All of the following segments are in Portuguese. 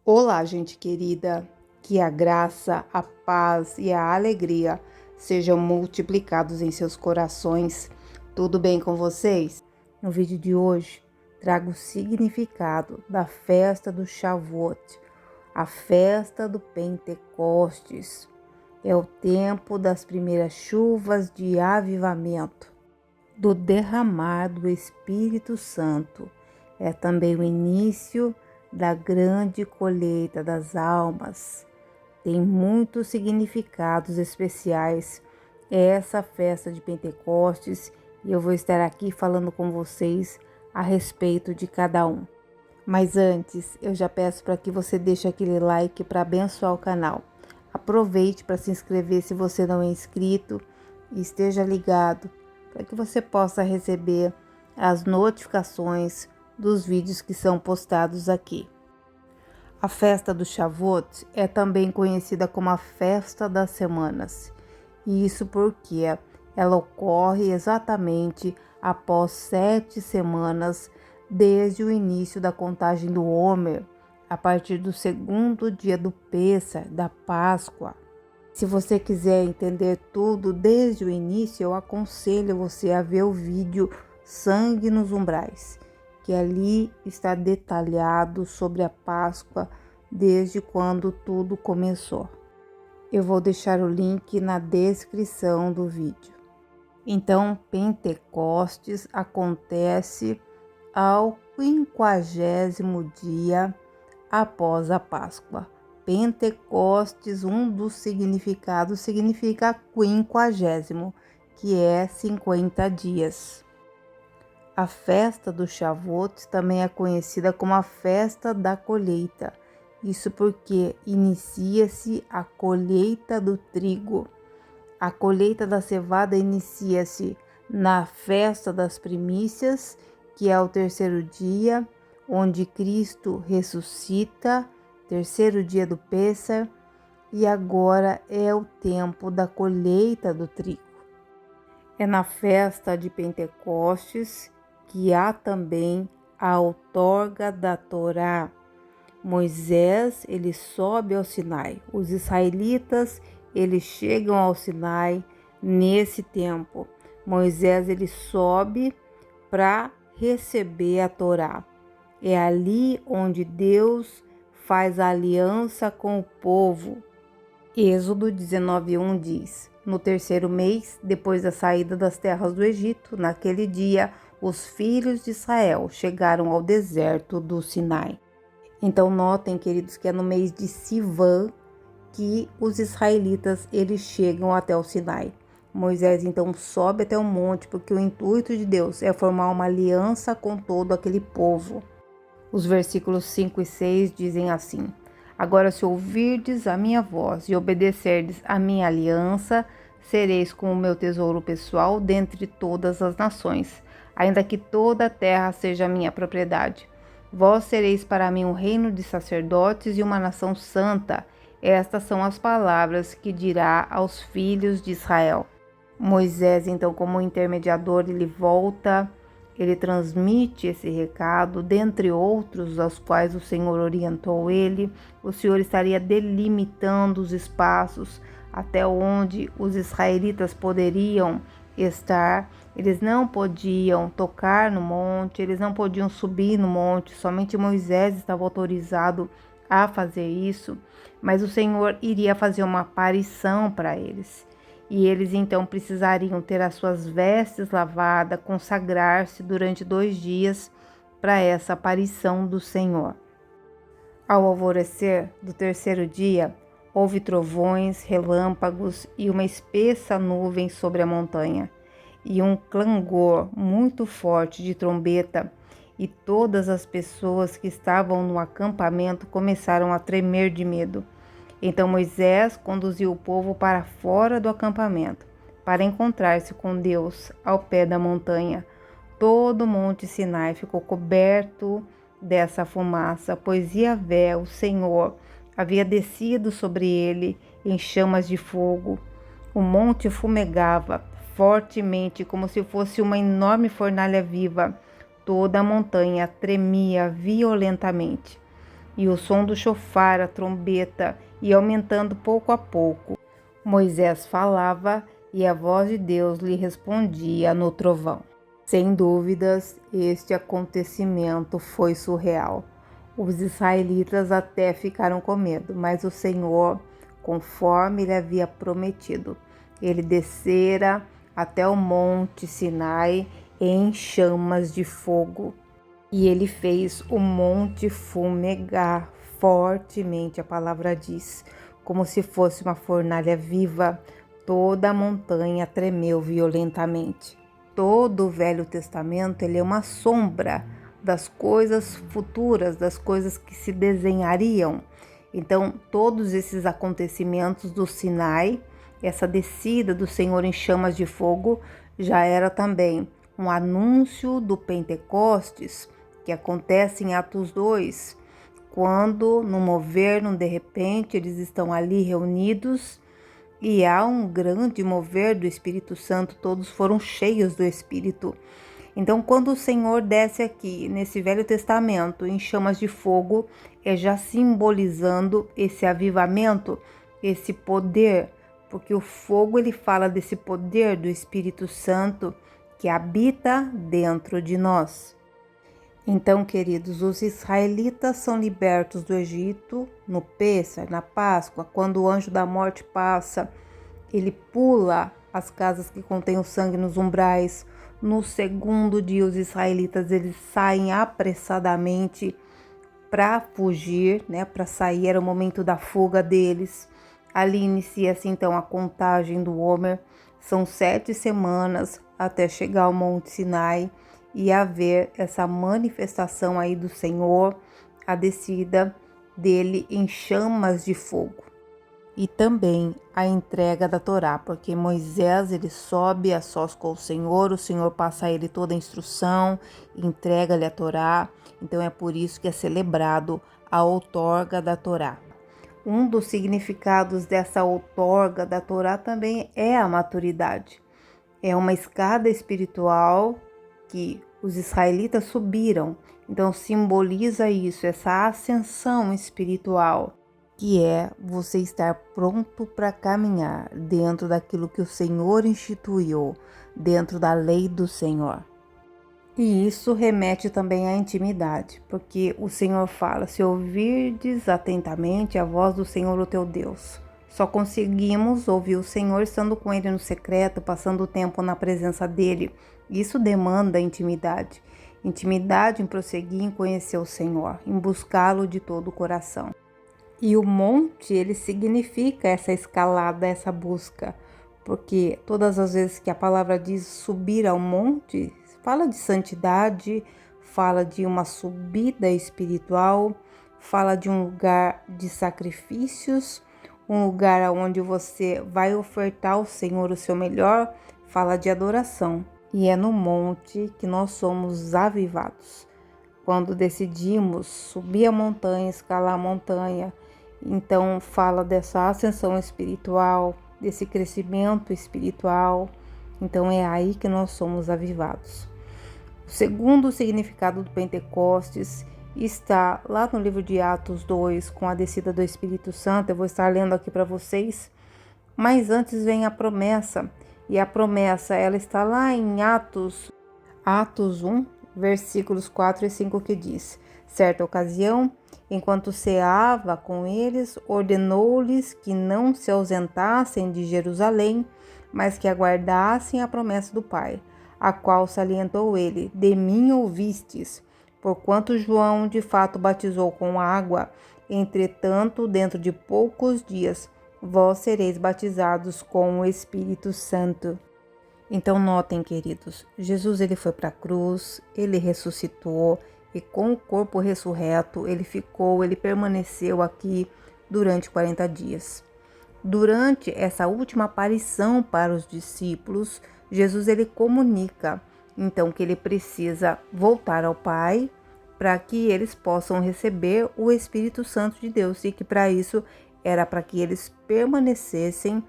Olá, gente querida, que a graça, a paz e a alegria sejam multiplicados em seus corações. Tudo bem com vocês? No vídeo de hoje, trago o significado da festa do Shavuot, a festa do Pentecostes. É o tempo das primeiras chuvas de avivamento, do derramar do Espírito Santo. É também o início da grande colheita das almas. Tem muitos significados especiais essa festa de Pentecostes e eu vou estar aqui falando com vocês a respeito de cada um. Mas antes, eu já peço para que você deixe aquele like para abençoar o canal. Aproveite para se inscrever se você não é inscrito e esteja ligado para que você possa receber as notificações dos vídeos que são postados aqui. A festa do Shavuot é também conhecida como a festa das semanas. E isso porque ela ocorre exatamente após 7 semanas desde o início da contagem do Homer, a partir do segundo dia do Pêssar, da Páscoa. Se você quiser entender tudo desde o início, eu aconselho você a ver o vídeo Sangue nos Umbrais, que ali está detalhado sobre a Páscoa desde quando tudo começou. Eu vou deixar o link na descrição do vídeo. Então, Pentecostes acontece ao 50º dia após a Páscoa. Pentecostes, um dos significados, significa 50º, que é 50 dias. A festa do Shavuot também é conhecida como a festa da colheita. Isso porque inicia-se a colheita do trigo. A colheita da cevada inicia-se na festa das primícias, que é o terceiro dia, onde Cristo ressuscita, terceiro dia do Pêssar, e agora é o tempo da colheita do trigo. É na festa de Pentecostes que há também a outorga da Torá. Moisés, ele sobe ao Sinai. Os israelitas, eles chegam ao Sinai nesse tempo. Moisés, ele sobe para receber a Torá. É ali onde Deus faz a aliança com o povo. Êxodo 19:1 diz: no terceiro mês, depois da saída das terras do Egito, naquele dia, os filhos de Israel chegaram ao deserto do Sinai. Então notem, queridos, que é no mês de Sivan que os israelitas eles chegam até o Sinai. Moisés então sobe até o monte porque o intuito de Deus é formar uma aliança com todo aquele povo. Os versículos 5 e 6 dizem assim: agora se ouvirdes a minha voz e obedecerdes a minha aliança, sereis como o meu tesouro pessoal dentre todas as nações, ainda que toda a terra seja minha propriedade. Vós sereis para mim um reino de sacerdotes e uma nação santa. Estas são as palavras que dirá aos filhos de Israel. Moisés, então, como intermediador, ele volta, ele transmite esse recado, dentre outros aos quais o Senhor orientou ele. O Senhor estaria delimitando os espaços até onde os israelitas poderiam estar. Eles não podiam tocar no monte, eles não podiam subir no monte, somente Moisés estava autorizado a fazer isso, mas o Senhor iria fazer uma aparição para eles. E eles então precisariam ter as suas vestes lavadas, consagrar-se durante 2 dias para essa aparição do Senhor. Ao alvorecer do terceiro dia, houve trovões, relâmpagos e uma espessa nuvem sobre a montanha, e um clangor muito forte de trombeta, e todas as pessoas que estavam no acampamento começaram a tremer de medo. Então Moisés conduziu o povo para fora do acampamento, para encontrar-se com Deus ao pé da montanha. Todo o monte Sinai ficou coberto dessa fumaça, pois Yahvé, o Senhor, havia descido sobre ele em chamas de fogo. O monte fumegava fortemente, como se fosse uma enorme fornalha viva. Toda a montanha tremia violentamente. e o som do chofar, a trombeta, ia aumentando pouco a pouco. Moisés falava e a voz de Deus lhe respondia no trovão. Sem dúvidas, este acontecimento foi surreal. Os israelitas até ficaram com medo, mas o Senhor, conforme ele havia prometido, ele descera até o monte Sinai em chamas de fogo. E ele fez o monte fumegar fortemente, a palavra diz, como se fosse uma fornalha viva. Toda a montanha tremeu violentamente. Todo o Velho Testamento ele é uma sombra das coisas futuras, das coisas que se desenhariam. Então, todos esses acontecimentos do Sinai, essa descida do Senhor em chamas de fogo, já era também um anúncio do Pentecostes, que acontece em Atos 2, quando no mover, no de repente, eles estão ali reunidos e há um grande mover do Espírito Santo, todos foram cheios do Espírito. Então, quando o Senhor desce aqui, nesse Velho Testamento, em chamas de fogo, é já simbolizando esse avivamento, esse poder, porque o fogo ele fala desse poder do Espírito Santo que habita dentro de nós. Então, queridos, os israelitas são libertos do Egito no Pêssar, na Páscoa, quando o anjo da morte passa, ele pula as casas que contêm o sangue nos umbrais. No segundo dia, os israelitas eles saem apressadamente para fugir, para sair, era o momento da fuga deles. Ali inicia-se então a contagem do Homer. São 7 semanas até chegar ao Monte Sinai e haver essa manifestação aí do Senhor, a descida dele em chamas de fogo. E também a entrega da Torá, porque Moisés ele sobe a sós com o Senhor passa a ele toda a instrução, entrega-lhe a Torá, então é por isso que é celebrado a outorga da Torá. Um dos significados dessa outorga da Torá também é a maturidade. É uma escada espiritual que os israelitas subiram, então simboliza isso, essa ascensão espiritual, que é você estar pronto para caminhar dentro daquilo que o Senhor instituiu, dentro da lei do Senhor. E isso remete também à intimidade, porque o Senhor fala, se ouvirdes atentamente a voz do Senhor o teu Deus. Só conseguimos ouvir o Senhor estando com Ele no secreto, passando o tempo na presença dEle. Isso demanda intimidade. Intimidade em prosseguir em conhecer o Senhor, em buscá-lo de todo o coração. E o monte, ele significa essa escalada, essa busca, porque todas as vezes que a palavra diz subir ao monte, fala de santidade, fala de uma subida espiritual, fala de um lugar de sacrifícios, um lugar onde você vai ofertar ao Senhor o seu melhor, fala de adoração. E é no monte que nós somos avivados. Quando decidimos subir a montanha, escalar a montanha, então fala dessa ascensão espiritual, desse crescimento espiritual. Então é aí que nós somos avivados. O segundo significado do Pentecostes está lá no livro de Atos 2, com a descida do Espírito Santo. Eu vou estar lendo aqui para vocês. Mas antes vem a promessa. E a promessa, ela está lá em Atos 1, versículos 4 e 5, que diz: certa ocasião, enquanto ceava com eles, ordenou-lhes que não se ausentassem de Jerusalém, mas que aguardassem a promessa do Pai, a qual salientou ele: de mim ouvistes, porquanto João de fato batizou com água, entretanto, dentro de poucos dias, vós sereis batizados com o Espírito Santo. Então notem, queridos, Jesus ele foi para a cruz, ele ressuscitou e com o corpo ressurreto ele permaneceu aqui durante 40 dias. Durante essa última aparição para os discípulos, Jesus ele comunica então que ele precisa voltar ao Pai para que eles possam receber o Espírito Santo de Deus e que para isso era para que eles permanecessem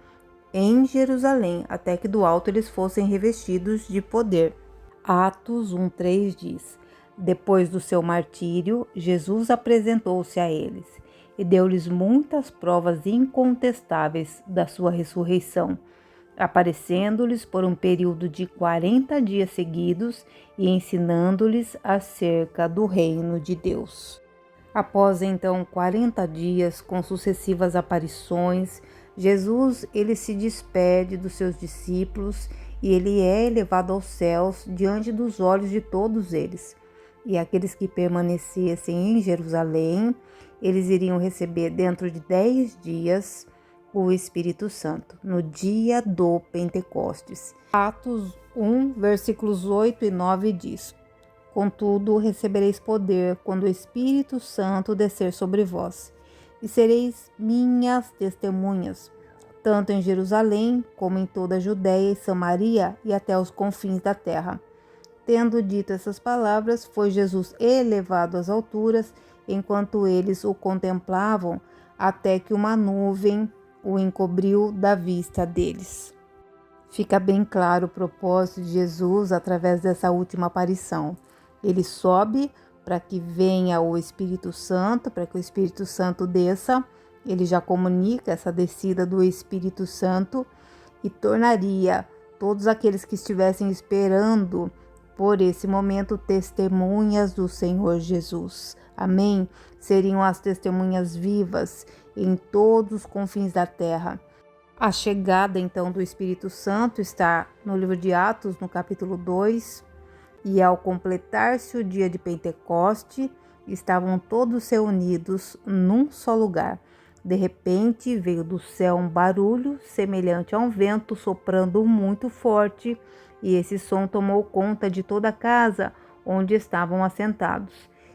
em Jerusalém, até que do alto eles fossem revestidos de poder. Atos 1:3 diz: Depois do seu martírio, Jesus apresentou-se a eles e deu-lhes muitas provas incontestáveis da sua ressurreição, aparecendo-lhes por um período de 40 dias seguidos e ensinando-lhes acerca do reino de Deus. Após então 40 dias com sucessivas aparições, Jesus ele se despede dos seus discípulos e ele é elevado aos céus diante dos olhos de todos eles. E aqueles que permanecessem em Jerusalém, eles iriam receber dentro de 10 dias o Espírito Santo, no dia do Pentecostes. Atos 1, versículos 8 e 9 diz: Contudo, recebereis poder quando o Espírito Santo descer sobre vós, e sereis minhas testemunhas, tanto em Jerusalém, como em toda a Judéia e Samaria e até os confins da terra. Tendo dito essas palavras, foi Jesus elevado às alturas, enquanto eles o contemplavam, até que uma nuvem o encobriu da vista deles. Fica bem claro o propósito de Jesus através dessa última aparição. Ele sobe para que venha o Espírito Santo, para que o Espírito Santo desça. Ele já comunica essa descida do Espírito Santo e tornaria todos aqueles que estivessem esperando por esse momento testemunhas do Senhor Jesus. Amém? Seriam as testemunhas vivas em todos os confins da terra. A chegada então do Espírito Santo está no livro de Atos, no capítulo 2, e ao completar-se o dia de Pentecoste, estavam todos reunidos num só lugar. De repente veio do céu um barulho semelhante a um vento soprando muito forte, e esse som tomou conta de toda a casa onde estavam assentados.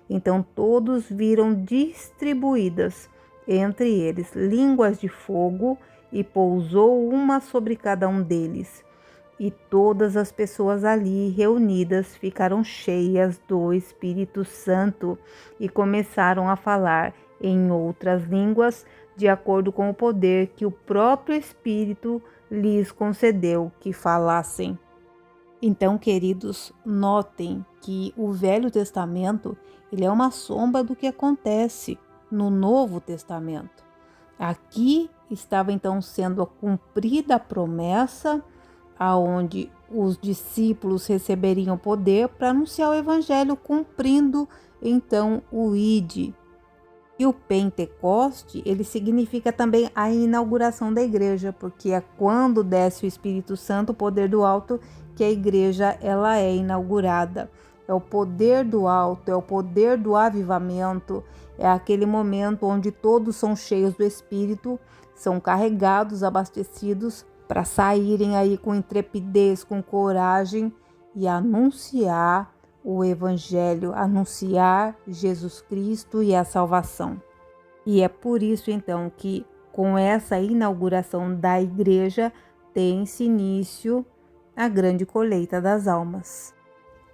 Então todos viram distribuídas entre eles línguas de fogo, e pousou uma sobre cada um deles. E todas as pessoas ali reunidas ficaram cheias do Espírito Santo e começaram a falar em outras línguas, de acordo com o poder que o próprio Espírito lhes concedeu que falassem. Então, queridos, notem que o Velho Testamento ele é uma sombra do que acontece no Novo Testamento. Aqui estava então sendo cumprida a promessa aonde os discípulos receberiam poder para anunciar o evangelho, cumprindo então o ID. E o Pentecoste, ele significa também a inauguração da igreja, porque é quando desce o Espírito Santo, o poder do alto, que a igreja ela é inaugurada. É o poder do alto, é o poder do avivamento, é aquele momento onde todos são cheios do Espírito, são carregados, abastecidos, para saírem aí com intrepidez, com coragem e anunciar o Evangelho, anunciar Jesus Cristo e a salvação. E é por isso então que com essa inauguração da igreja tem-se início a grande colheita das almas.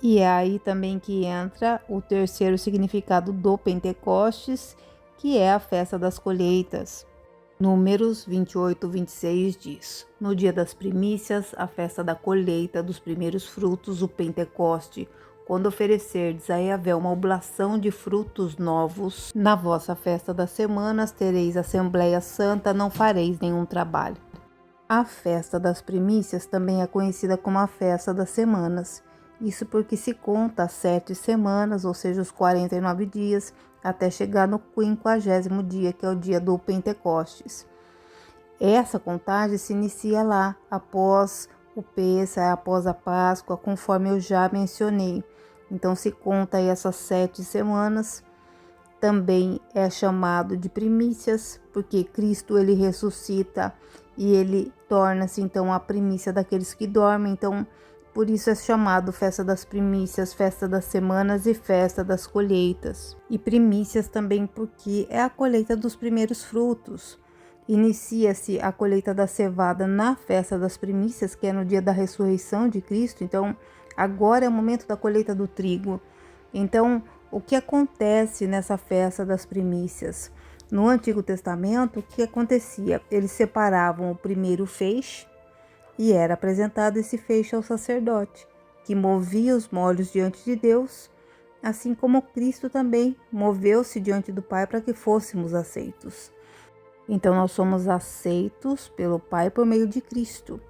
E é aí também que entra o terceiro significado do Pentecostes, que é a festa das colheitas. Números 28, 26 diz: No dia das primícias, a festa da colheita dos primeiros frutos, o Pentecoste, quando oferecerdes a Yahvé uma oblação de frutos novos, na vossa festa das semanas tereis Assembleia Santa, não fareis nenhum trabalho. A festa das primícias também é conhecida como a festa das semanas. Isso porque se conta as 7 semanas, ou seja, os 49 dias, até chegar no 50º dia, que é o dia do Pentecostes. Essa contagem se inicia lá, após o Pêssar, após a Páscoa, conforme eu já mencionei. Então se conta aí essas 7 semanas. Também é chamado de primícias, porque Cristo ele ressuscita e ele torna-se então a primícia daqueles que dormem. Então por isso é chamado festa das primícias, festa das semanas e festa das colheitas. E primícias também porque é a colheita dos primeiros frutos. Inicia-se a colheita da cevada na festa das primícias, que é no dia da ressurreição de Cristo. Então, agora é o momento da colheita do trigo. Então, o que acontece nessa festa das primícias? No Antigo Testamento, o que acontecia? Eles separavam o primeiro feixe, e era apresentado esse feixe ao sacerdote, que movia os molhos diante de Deus, assim como Cristo também moveu-se diante do Pai para que fôssemos aceitos. Então nós somos aceitos pelo Pai por meio de Cristo.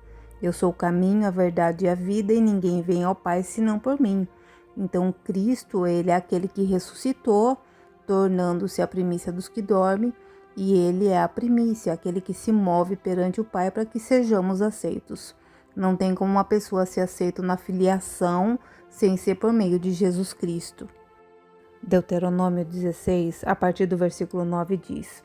Eu sou o caminho, a verdade e a vida, e ninguém vem ao Pai senão por mim. Então Cristo, ele é aquele que ressuscitou, tornando-se a primícia dos que dormem, e ele é a primícia, aquele que se move perante o Pai para que sejamos aceitos. Não tem como uma pessoa ser aceita na filiação sem ser por meio de Jesus Cristo. Deuteronômio 16, a partir do versículo 9 diz: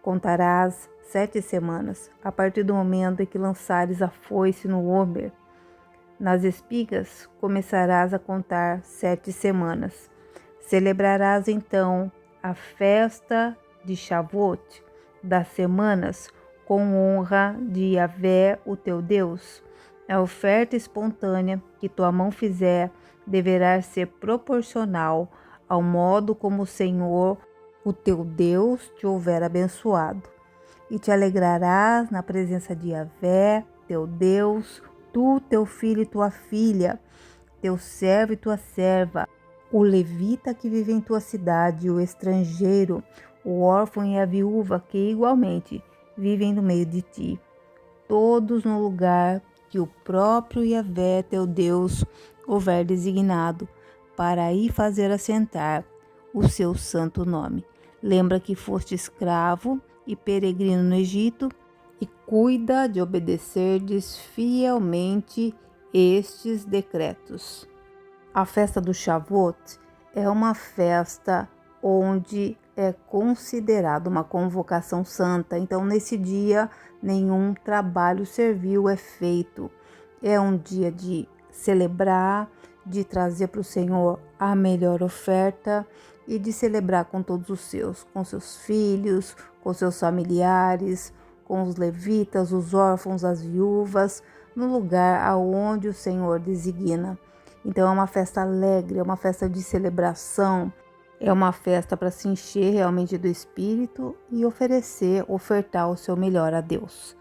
Contarás 7 semanas, a partir do momento em que lançares a foice no homer. Nas espigas começarás a contar 7 semanas. Celebrarás então a festa de Shavuot das semanas com honra de Yahvé, o teu Deus. A oferta espontânea que tua mão fizer deverá ser proporcional ao modo como o Senhor, o teu Deus, te houver abençoado. E te alegrarás na presença de Yahvé, teu Deus, tu, teu filho e tua filha, teu servo e tua serva, o levita que vive em tua cidade, o estrangeiro, o órfão e a viúva que igualmente vivem no meio de ti, todos no lugar que o próprio Yahvé, teu Deus, houver designado, para aí fazer assentar o seu santo nome. Lembra que foste escravo e peregrino no Egito, e cuida de obedecerdes fielmente estes decretos. A festa do Shavuot é uma festa onde é considerada uma convocação santa. Então, nesse dia, nenhum trabalho servil é feito. É um dia de celebrar, de trazer para o Senhor a melhor oferta e de celebrar com todos os seus, com seus filhos, com seus familiares, com os levitas, os órfãos, as viúvas, no lugar aonde o Senhor designa. Então é uma festa alegre, é uma festa de celebração, é uma festa para se encher realmente do Espírito e ofertar o seu melhor a Deus.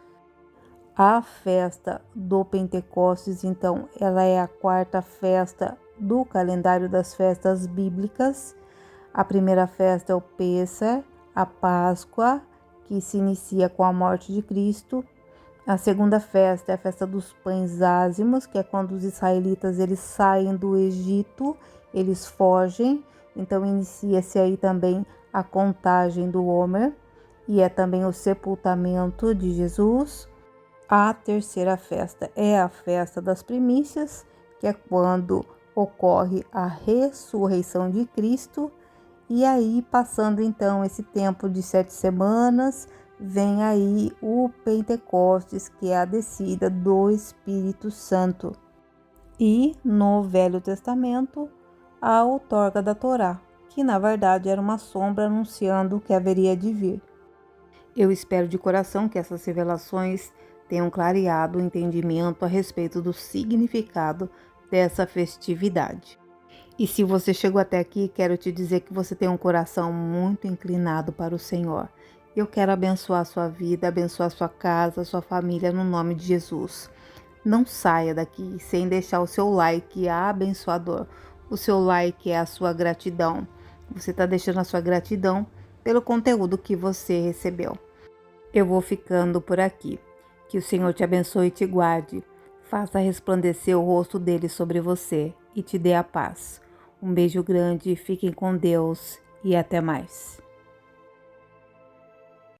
A festa do Pentecostes, então, ela é a quarta festa do calendário das festas bíblicas. A primeira festa é o Pêssar, a Páscoa, que se inicia com a morte de Cristo. A segunda festa é a festa dos pães ázimos, que é quando os israelitas eles saem do Egito, eles fogem. Então inicia-se aí também a contagem do Homer, e é também o sepultamento de Jesus. A terceira festa é a festa das primícias, que é quando ocorre a ressurreição de Cristo. E aí, passando então esse tempo de 7 semanas, vem aí o Pentecostes, que é a descida do Espírito Santo. E no Velho Testamento, a outorga da Torá, que na verdade era uma sombra anunciando o que haveria de vir. Eu espero de coração que essas revelações tenham clareado o entendimento a respeito do significado dessa festividade. E se você chegou até aqui, quero te dizer que você tem um coração muito inclinado para o Senhor. Eu quero abençoar a sua vida, abençoar a sua casa, a sua família, no nome de Jesus. Não saia daqui sem deixar o seu like abençoador. O seu like é a sua gratidão. Você está deixando a sua gratidão pelo conteúdo que você recebeu. Eu vou ficando por aqui. Que o Senhor te abençoe e te guarde. Faça resplandecer o rosto dele sobre você e te dê a paz. Um beijo grande, fiquem com Deus e até mais.